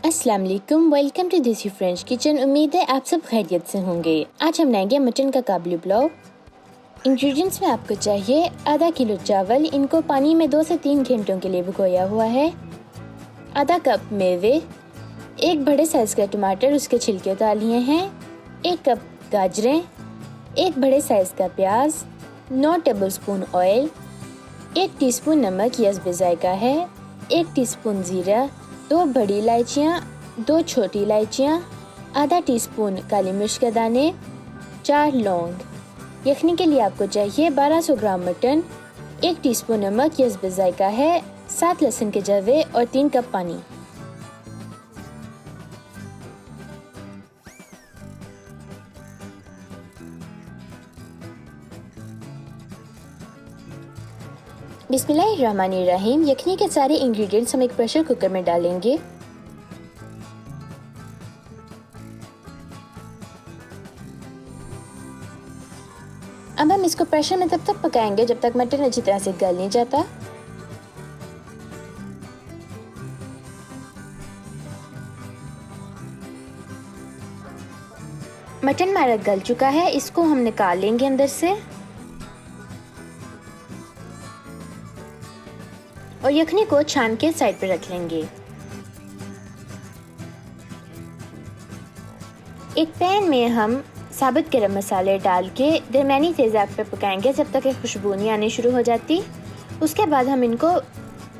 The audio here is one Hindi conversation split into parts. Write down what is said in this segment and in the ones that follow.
अस्सलाम वालेकुम, वेलकम टू देसी फ्रेंच किचन। उम्मीद है आप सब खैरियत से होंगे। आज हम बनाएंगे मटन का काबुली पुलाव। इंग्रेडिएंट्स में आपको चाहिए आधा किलो चावल, इनको पानी में 2 से 3 घंटों के लिए भिगोया हुआ है। आधा कप मेवे, एक बड़े साइज़ का टमाटर उसके छिलके उतार लिए हैं, 1 कप गाजरें, एक बड़े साइज़ का प्याज, 9 टेबलस्पून ऑयल, 1 टीस्पून नमक या जायका है, 1 टीस्पून ज़ीरा, 2 बड़ी इलायचियाँ, 2 छोटी इलायचियाँ, आधा टीस्पून काली मिर्च के दाने, 4 लौंग। यखनी के लिए आपको चाहिए 1200 ग्राम मटन, 1 टीस्पून नमक या जायका है, 7 लहसुन के जवे और 3 कप पानी। बिस्मिल्लाहिर्रहमानिर्रहीम। यखनी के सारे इंग्रेडिएंट्स हम एक प्रेशर कुकर में डालेंगे। अब हम इसको प्रेशर में तब तक पकाएंगे जब तक मटन अच्छी तरह से गल नहीं जाता। मटन हमारा गल चुका है, इसको हम निकाल लेंगे अंदर से और यखनी को छान के साइड पर रख लेंगे। एक पैन में हम साबुत गरम मसाले डाल के दरमियानी तेज़ आंच पे पकाएंगे जब तक एक खुशबू नहीं आनी शुरू हो जाती। उसके बाद हम इनको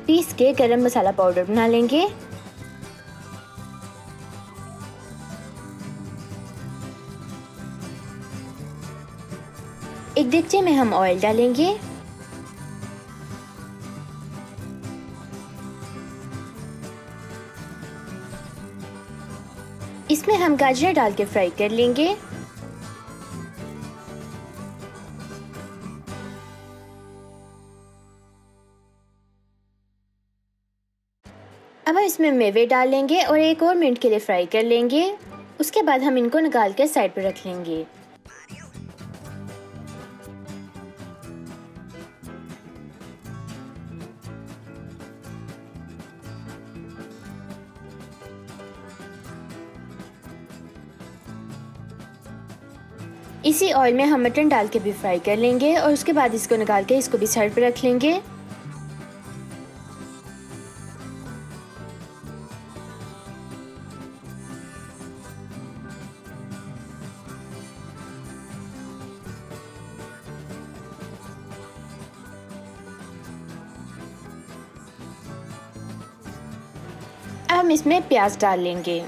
पीस के गरम मसाला पाउडर बना लेंगे। एक देगचे में हम ऑयल डालेंगे। इसमें हम गाजर डाल के फ्राई कर लेंगे। अब हम इसमें मेवे डाल लेंगे और 1 और मिनट के लिए फ्राई कर लेंगे। उसके बाद हम इनको निकाल के साइड पर रख लेंगे। इसी ऑयल में हम मटन डाल के भी फ्राई कर लेंगे और उसके बाद इसको निकाल के इसको भी साइड पर रख लेंगे। अब हम इसमें प्याज डाल लेंगे।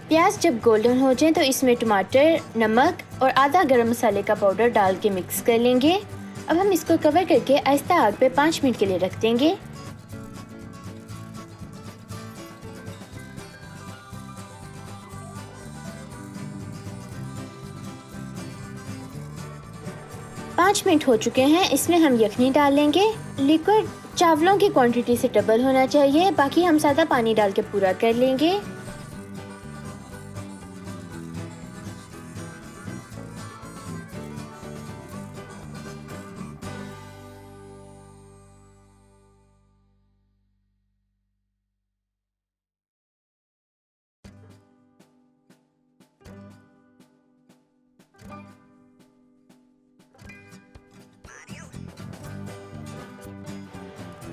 प्याज जब गोल्डन हो जाए तो इसमें टमाटर, नमक और आधा गरम मसाले का पाउडर डाल के मिक्स कर लेंगे। अब हम इसको कवर करके आहिस्ता आग पे 5 मिनट के लिए रख देंगे। पाँच मिनट हो चुके हैं, इसमें हम यखनी डाल लेंगे। लिक्विड चावलों की क्वांटिटी से डबल होना चाहिए, बाकी हम सादा पानी डाल के पूरा कर लेंगे।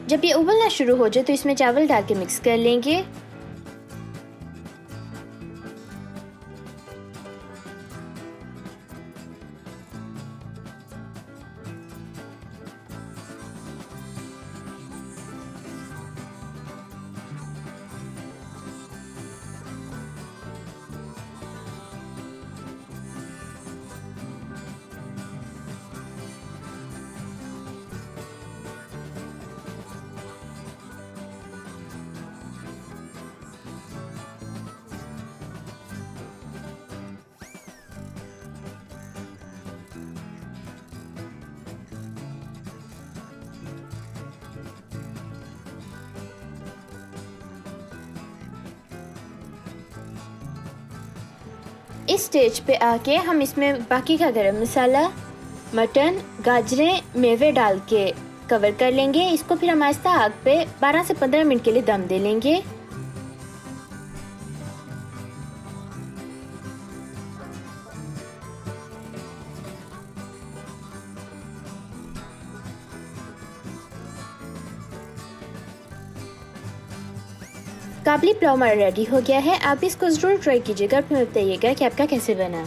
जब ये उबलना शुरू हो जाए तो इसमें चावल डाल के मिक्स कर लेंगे। इस स्टेज पे आके हम इसमें बाकी का गरम मसाला, मटन, गाजरें, मेवे डाल के कवर कर लेंगे। इसको फिर हम आहिस्ता आग पे 12 से 15 मिनट के लिए दम दे लेंगे। काबली पुलाव हमारा रेडी हो गया है। आप इसको ज़रूर ट्राई कीजिएगा, फिर बताइएगा कि आपका कैसे बना।